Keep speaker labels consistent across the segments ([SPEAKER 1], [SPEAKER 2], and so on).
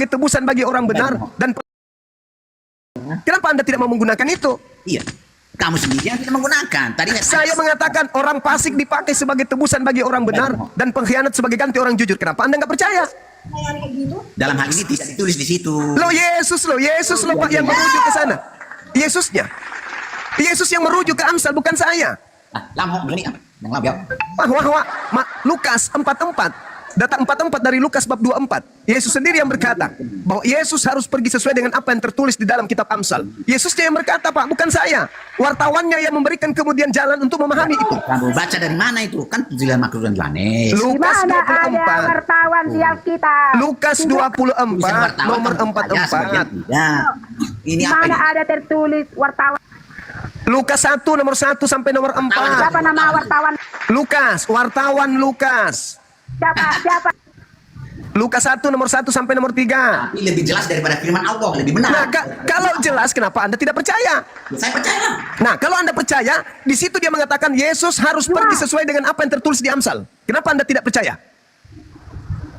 [SPEAKER 1] sebagai tebusan bagi orang benar dan kenapa Anda tidak mau menggunakan itu?
[SPEAKER 2] Iya, kamu sendiri yang tidak menggunakan. Tadi
[SPEAKER 1] Saya mengatakan orang fasik dipakai sebagai tebusan bagi orang benar dan pengkhianat sebagai ganti orang jujur. Kenapa Anda nggak percaya?
[SPEAKER 2] dalam hal ini tidak ditulis di situ.
[SPEAKER 1] Yesus loh Pak yang merujuk ke sana. Yesusnya. Yesus yang merujuk ke Amsal, bukan saya.
[SPEAKER 2] Lamho beli apa? Yang labiau.
[SPEAKER 1] Lukas 44. Data 44 dari Lukas bab 24. Yesus sendiri yang berkata bahwa Yesus harus pergi sesuai dengan apa yang tertulis di dalam kitab Amsal. Yesusnya yang berkata, Pak, bukan saya. Wartawannya yang memberikan kemudian jalan untuk memahami itu.
[SPEAKER 2] Kamu baca dari mana itu? Kan tulisan makhluk dan planet.
[SPEAKER 1] Lukas
[SPEAKER 3] Di mana ada
[SPEAKER 1] 24.
[SPEAKER 3] wartawan di Alkitab?
[SPEAKER 1] Lukas 24 nomor 44.
[SPEAKER 2] Ini
[SPEAKER 3] Di
[SPEAKER 2] apa
[SPEAKER 3] mana
[SPEAKER 2] ini?
[SPEAKER 3] ada tertulis wartawan?
[SPEAKER 1] Lukas 1 nomor 1 sampai nomor 4.
[SPEAKER 3] Siapa nama wartawan?
[SPEAKER 1] Lukas, wartawan Lukas.
[SPEAKER 3] Siapa?
[SPEAKER 1] Lukas 1 nomor 1 sampai nomor 3.
[SPEAKER 2] Ini lebih jelas daripada firman Allah, lebih benar.
[SPEAKER 1] Nah, kalau jelas kenapa Anda tidak percaya?
[SPEAKER 2] Saya percaya.
[SPEAKER 1] Nah, kalau Anda percaya, di situ dia mengatakan Yesus harus pergi sesuai dengan apa yang tertulis di Amsal. Kenapa Anda tidak percaya?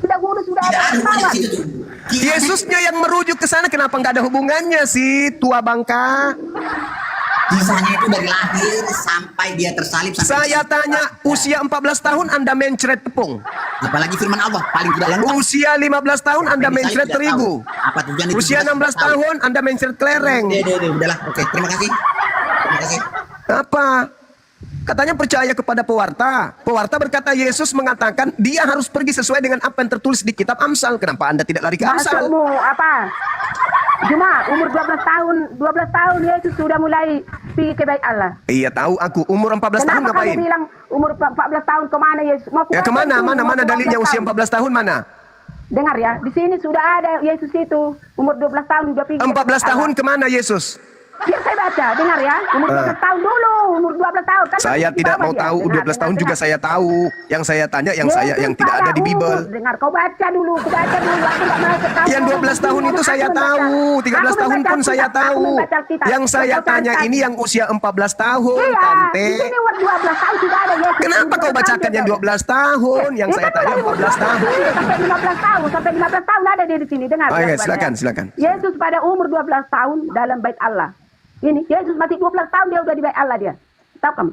[SPEAKER 3] Sudah
[SPEAKER 2] Tidak ada hubungannya
[SPEAKER 3] wartawan.
[SPEAKER 2] di situ tuh.
[SPEAKER 1] Yesusnya yang merujuk ke sana, kenapa nggak ada hubungannya sih, tua bangka?
[SPEAKER 2] Kisahnya itu dari lahir sampai dia tersalib.
[SPEAKER 1] Saya tanya, usia 14 tahun Anda mencret tepung.
[SPEAKER 2] Apalagi firman Allah paling tidak lengkap.
[SPEAKER 1] Usia 15 tahun Anda mencret terigu.
[SPEAKER 2] Apa tujuan itu?
[SPEAKER 1] Usia 16 tahun Anda mencret kelereng.
[SPEAKER 2] Udahlah, oke. Terima kasih. Terima kasih.
[SPEAKER 1] Apa? Katanya percaya kepada pewarta. Pewarta berkata Yesus mengatakan dia harus pergi sesuai dengan apa yang tertulis di kitab Amsal. Kenapa Anda tidak lari ke Amsal?
[SPEAKER 3] Maksudmu apa? Cuma umur 12 tahun, 12 tahun Yesus sudah mulai pergi ke bait Allah.
[SPEAKER 1] Iya tahu aku. Umur 14 tahun
[SPEAKER 3] Kenapa
[SPEAKER 1] ngapain?
[SPEAKER 3] kamu bilang umur 14 tahun kemana Yesus? Mau
[SPEAKER 1] Ya kemana? Mana dalilnya usia 14 tahun mana?
[SPEAKER 3] Dengar ya, di sini sudah ada Yesus itu umur 12 tahun sudah pergi.
[SPEAKER 1] 14 tahun kemana Yesus?
[SPEAKER 3] Biar saya baca, dengar ya. Umur 12 tahun dulu, umur 12 tahun. Kan
[SPEAKER 1] Saya
[SPEAKER 3] di
[SPEAKER 1] tidak
[SPEAKER 3] bawah
[SPEAKER 1] mau
[SPEAKER 3] dia.
[SPEAKER 1] tahu.
[SPEAKER 3] Dengar,
[SPEAKER 1] 12 tahun juga
[SPEAKER 3] dengar.
[SPEAKER 1] saya tahu. Yang saya tanya yang
[SPEAKER 3] Yesus
[SPEAKER 1] tidak ada
[SPEAKER 3] pada
[SPEAKER 1] di Bible.
[SPEAKER 3] umur. Dengar, kau baca dulu, kau baca dulu. Aku nggak mau ketahui.
[SPEAKER 1] Yang 12 tahun itu saya tahu, 13 tahun pun saya tahu. Yang saya tanya ini yang usia 14 tahun,
[SPEAKER 3] Iya,
[SPEAKER 1] Tante.
[SPEAKER 3] di sini umur 12 tahun sudah ada Yesus.
[SPEAKER 1] Kenapa kau bacakan yang 12 tahun? Yang saya tanya 14 tahun.
[SPEAKER 3] Sampai 15 tahun, sampai 15 tahun ada dia di sini. Dengar.
[SPEAKER 1] Oke,
[SPEAKER 3] jawabannya.
[SPEAKER 1] silakan.
[SPEAKER 3] Yesus pada umur 12 tahun dalam bait Allah. Ini Yesus masih 12 tahun dia udah di bait Allah dia. Tahu kamu?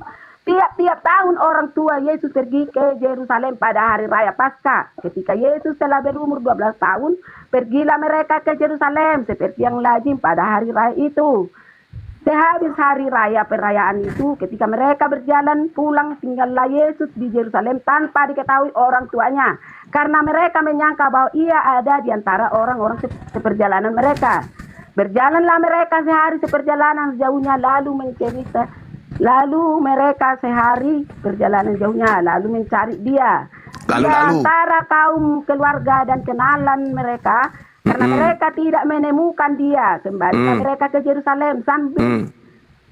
[SPEAKER 3] Tiap tahun orang tua Yesus pergi ke Yerusalem pada hari raya Paskah. Ketika Yesus telah berumur 12 tahun, pergilah mereka ke Yerusalem seperti yang lazim pada hari raya itu. Sehabis hari raya perayaan itu, ketika mereka berjalan pulang, tinggallah Yesus di Yerusalem tanpa diketahui orang tuanya. Karena mereka menyangka bahwa ia ada di antara orang-orang seperjalanan mereka. Berjalanlah mereka sehari seperjalanan jauhnya, lalu mereka sehari perjalanan jauhnya, lalu mencari dia. Di antara kaum keluarga dan kenalan mereka, karena mereka tidak menemukan dia, kembali mereka ke Yerusalem sambil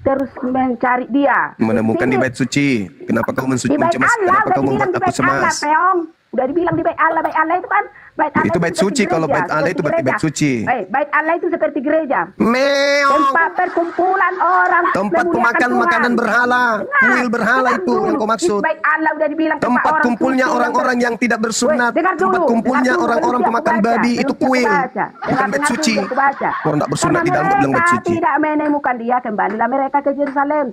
[SPEAKER 3] terus mencari dia.
[SPEAKER 1] Menemukan di bait suci. Kenapa kau
[SPEAKER 3] Di bait
[SPEAKER 1] mencemas?
[SPEAKER 3] Allah,
[SPEAKER 1] Kenapa
[SPEAKER 3] udah
[SPEAKER 1] kau
[SPEAKER 3] dibilang
[SPEAKER 1] membuat
[SPEAKER 3] di
[SPEAKER 1] aku
[SPEAKER 3] bait Allah,
[SPEAKER 1] cemas?
[SPEAKER 3] Peong. Udah dibilang di bait Allah itu kan bait Allah
[SPEAKER 1] Itu bait
[SPEAKER 3] seperti
[SPEAKER 1] suci, kalau
[SPEAKER 3] gereja,
[SPEAKER 1] bait Allah itu
[SPEAKER 3] seperti
[SPEAKER 1] berarti bait
[SPEAKER 3] gereja.
[SPEAKER 1] suci.
[SPEAKER 3] Bait Allah itu seperti gereja.
[SPEAKER 1] Meong.
[SPEAKER 3] Tempat perkumpulan orang.
[SPEAKER 1] Tempat
[SPEAKER 3] memuliakan
[SPEAKER 1] pemakan
[SPEAKER 3] Tuhan.
[SPEAKER 1] makanan berhala.
[SPEAKER 3] Dengar,
[SPEAKER 1] Kuil berhala
[SPEAKER 3] dengar
[SPEAKER 1] itu
[SPEAKER 3] dulu.
[SPEAKER 1] yang kau maksud.
[SPEAKER 3] Di bait Allah udah dibilang
[SPEAKER 1] Tempat
[SPEAKER 3] orang
[SPEAKER 1] kumpulnya
[SPEAKER 3] suci
[SPEAKER 1] orang-orang yang tidak bersunat.
[SPEAKER 3] Dengar dulu,
[SPEAKER 1] Tempat kumpulnya
[SPEAKER 3] dengar dulu,
[SPEAKER 1] orang-orang
[SPEAKER 3] belum
[SPEAKER 1] pemakan
[SPEAKER 3] siap aku
[SPEAKER 1] babi
[SPEAKER 3] baca,
[SPEAKER 1] itu
[SPEAKER 3] belum siap
[SPEAKER 1] kuil.
[SPEAKER 3] aku baca.
[SPEAKER 1] Bukan
[SPEAKER 3] Dengar,
[SPEAKER 1] bait
[SPEAKER 3] dengar
[SPEAKER 1] suci.
[SPEAKER 3] dulu, aku baca.
[SPEAKER 1] Orang tak bersunat di dalam kau bilang bait
[SPEAKER 3] Karena
[SPEAKER 1] suci.
[SPEAKER 3] mereka tidak menemukan dia, kembalilah mereka ke Yerusalem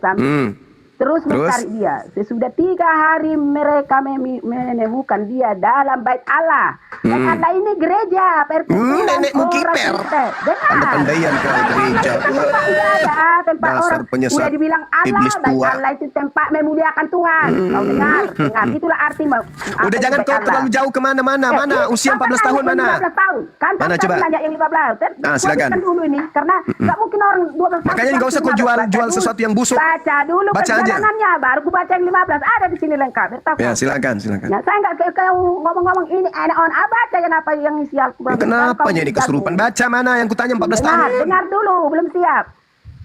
[SPEAKER 3] terus mencari dia. Sesudah 3 hari mereka menemukan dia dalam bait Allah. Bait Allah ini gereja perkumpulan
[SPEAKER 1] nenekmu
[SPEAKER 3] orang
[SPEAKER 1] kiper.
[SPEAKER 3] Kristen. Dengar.
[SPEAKER 1] Pandai-pandaian kau gereja.
[SPEAKER 3] Tempat
[SPEAKER 1] Dasar
[SPEAKER 3] orang
[SPEAKER 1] penyesat.
[SPEAKER 3] udah dibilang Allah,
[SPEAKER 1] Iblis
[SPEAKER 3] bait
[SPEAKER 1] tua.
[SPEAKER 3] Allah itu tempat memuliakan Tuhan. Kau dengar, itulah arti
[SPEAKER 1] Udah jangan kau terlalu jauh kemana-mana. Mana usia 14 tahun mana?
[SPEAKER 3] 15 tahun. Kan
[SPEAKER 1] Mana coba?
[SPEAKER 3] Nanya yang 15.
[SPEAKER 1] Silakan.
[SPEAKER 3] Dulu ini karena nggak mungkin orang 12 tahun.
[SPEAKER 1] Makanya nggak usah kau jual sesuatu yang busuk.
[SPEAKER 3] Baca dulu
[SPEAKER 1] Baca aja.
[SPEAKER 3] perjalanannya, baru aku baca yang 15. Ada di sini lengkap.
[SPEAKER 1] Ya, silakan.
[SPEAKER 3] Nah, saya nggak kau ngomong-ngomong ini on baca yang apa yang isi Al-Quran.
[SPEAKER 1] Kenapa jadi kesurupan? Baca mana yang kutanya 14 tahun.
[SPEAKER 3] Dengar dulu, belum siap.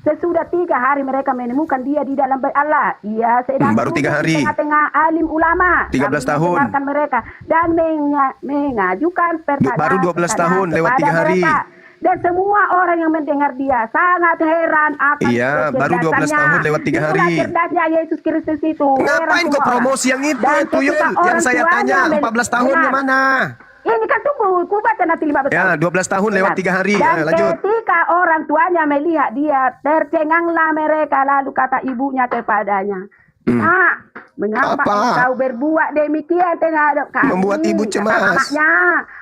[SPEAKER 3] Sesudah 3 hari mereka menemukan dia di dalam bait Allah. Ia sedang
[SPEAKER 1] Baru 3 hari.
[SPEAKER 3] di tengah-tengah alim ulama.
[SPEAKER 1] 13
[SPEAKER 3] Sambil
[SPEAKER 1] tahun.
[SPEAKER 3] mendengarkan mereka dan mengajukan pertanyaan.
[SPEAKER 1] Baru 12 tahun, lewat 3
[SPEAKER 3] kepada
[SPEAKER 1] hari.
[SPEAKER 3] mereka. Dan semua orang yang mendengar dia sangat heran akan
[SPEAKER 1] Iya, baru 12 tahun lewat 3 hari.
[SPEAKER 3] Itulah cerdasnya Yesus Kristus itu.
[SPEAKER 1] Ngapain
[SPEAKER 3] Heran
[SPEAKER 1] kau
[SPEAKER 3] semua
[SPEAKER 1] promosi
[SPEAKER 3] orang.
[SPEAKER 1] yang itu,
[SPEAKER 3] Dan
[SPEAKER 1] Tuyul?
[SPEAKER 3] ketika
[SPEAKER 1] Yang
[SPEAKER 3] orang
[SPEAKER 1] saya
[SPEAKER 3] tuanya
[SPEAKER 1] tanya 14 tahunnya
[SPEAKER 3] dengar.
[SPEAKER 1] mana?
[SPEAKER 3] Ini kan tunggu, kubaca nanti 15
[SPEAKER 1] Ya,
[SPEAKER 3] tahun.
[SPEAKER 1] 12 tahun lewat 3 hari.
[SPEAKER 3] Dan
[SPEAKER 1] Lanjut.
[SPEAKER 3] ketika orang tuanya melihat dia, tercenganglah mereka, lalu kata ibunya kepadanya, Nak, mengapa
[SPEAKER 1] Apa?
[SPEAKER 3] engkau berbuat demikian terhadap kami?
[SPEAKER 1] Membuat ibu
[SPEAKER 3] Kata
[SPEAKER 1] cemas.
[SPEAKER 3] Mamanya,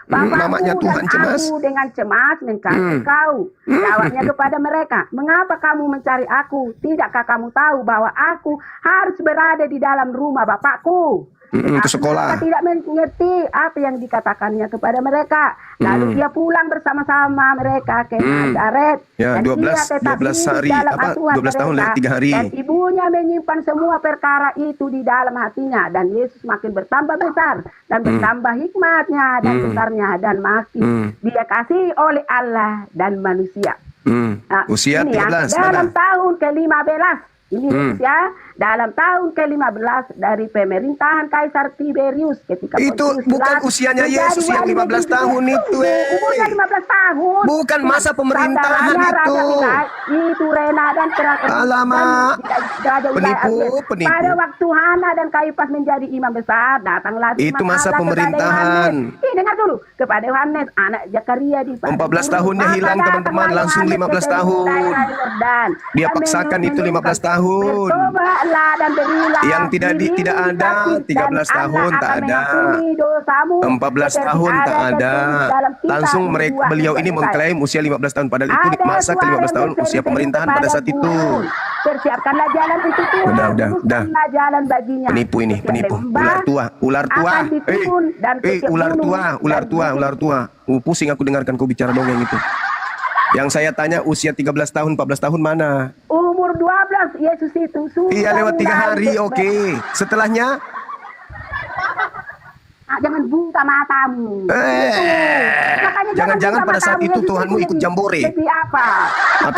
[SPEAKER 3] bapakku
[SPEAKER 1] mamanya Tuhan
[SPEAKER 3] dan
[SPEAKER 1] cemas.
[SPEAKER 3] aku dengan cemas mencari kau. Jawabnya kepada mereka, mengapa kamu mencari aku? Tidakkah kamu tahu bahwa aku harus berada di dalam rumah bapakku?
[SPEAKER 1] Ke sekolah.
[SPEAKER 3] Mereka tidak mengerti apa yang dikatakannya kepada mereka. Lalu dia pulang bersama-sama mereka ke Nazaret.
[SPEAKER 1] Ya,
[SPEAKER 3] Dan
[SPEAKER 1] 12
[SPEAKER 3] dia tetap
[SPEAKER 1] 12
[SPEAKER 3] hidup
[SPEAKER 1] hari,
[SPEAKER 3] dalam
[SPEAKER 1] apa,
[SPEAKER 3] asuhan
[SPEAKER 1] 12 tahun
[SPEAKER 3] mereka.
[SPEAKER 1] lewat 3 hari.
[SPEAKER 3] Dan ibunya menyimpan semua perkara itu di dalam hatinya. Dan Yesus makin bertambah besar. Dan bertambah hikmatnya dan besarnya. Dan makin dia kasih oleh Allah dan manusia. Nah,
[SPEAKER 1] Usia
[SPEAKER 3] ini ya,
[SPEAKER 1] 13.
[SPEAKER 3] dalam
[SPEAKER 1] mana?
[SPEAKER 3] tahun ke-15. Ini ya, dalam tahun ke-15 dari pemerintahan Kaisar Tiberius ketika
[SPEAKER 1] Itu
[SPEAKER 3] Pontius
[SPEAKER 1] bukan
[SPEAKER 3] Pilatus
[SPEAKER 1] usianya
[SPEAKER 3] menjadi
[SPEAKER 1] Yesus yang
[SPEAKER 3] wali
[SPEAKER 1] 15
[SPEAKER 3] negeri
[SPEAKER 1] tahun
[SPEAKER 3] Judea.
[SPEAKER 1] itu,
[SPEAKER 3] Umurnya 15 tahun.
[SPEAKER 1] Bukan masa pemerintahan
[SPEAKER 3] Saudaranya Raja
[SPEAKER 1] itu.
[SPEAKER 3] Wilayah, itu Rena dan
[SPEAKER 1] Alamak.
[SPEAKER 3] Raja Wilayah
[SPEAKER 1] Penipu,
[SPEAKER 3] Abias.
[SPEAKER 1] penipu.
[SPEAKER 3] Pada waktu Hana dan Kayafas menjadi imam besar, datanglah
[SPEAKER 1] Itu
[SPEAKER 3] firman
[SPEAKER 1] masa
[SPEAKER 3] Allah kepada
[SPEAKER 1] pemerintahan.
[SPEAKER 3] Yohanes. Dengar dulu, kepada Yohanes anak Zakaria di
[SPEAKER 1] 14 tahunnya
[SPEAKER 3] Maka
[SPEAKER 1] hilang, teman-teman.
[SPEAKER 3] datanglah
[SPEAKER 1] Langsung
[SPEAKER 3] Yohanes
[SPEAKER 1] 15
[SPEAKER 3] ke
[SPEAKER 1] tahun.
[SPEAKER 3] daerah Yordan.
[SPEAKER 1] Dia
[SPEAKER 3] Dan
[SPEAKER 1] paksakan itu 15 tahun.
[SPEAKER 3] Bertobatlah dan berilah
[SPEAKER 1] Yang tidak tidak ada, 13 tahun tak ada. 14 tahun tak ada. Langsung mereka beliau ini mengklaim usia 15 tahun padahal itu masa ke 15 tahun usia pemerintahan pada saat itu.
[SPEAKER 3] Persiapkanlah jalan untuk Tuhan.
[SPEAKER 1] Udah.
[SPEAKER 3] Luruskanlah jalan baginya.
[SPEAKER 1] Penipu ini,
[SPEAKER 3] Setiap
[SPEAKER 1] penipu.
[SPEAKER 3] lembah
[SPEAKER 1] Ular tua.
[SPEAKER 3] akan ditimbun dan setiap
[SPEAKER 1] Ular
[SPEAKER 3] gunung
[SPEAKER 1] tua,
[SPEAKER 3] dan
[SPEAKER 1] ular tua. Pusing aku dengarkan kau bicara dongeng itu. Yang saya tanya usia 13 tahun, 14 tahun mana?
[SPEAKER 3] umur 12 Yesus itu sudah
[SPEAKER 1] Iya lewat 3 hari,
[SPEAKER 3] mulai
[SPEAKER 1] oke. Setelahnya,
[SPEAKER 3] jangan buka matamu. Gitu. Makanya
[SPEAKER 1] jangan-jangan
[SPEAKER 3] buka
[SPEAKER 1] pada saat
[SPEAKER 3] matamu,
[SPEAKER 1] itu
[SPEAKER 3] Yesus
[SPEAKER 1] Tuhanmu ikut
[SPEAKER 3] jadi-
[SPEAKER 1] jambore.
[SPEAKER 3] Jadi apa?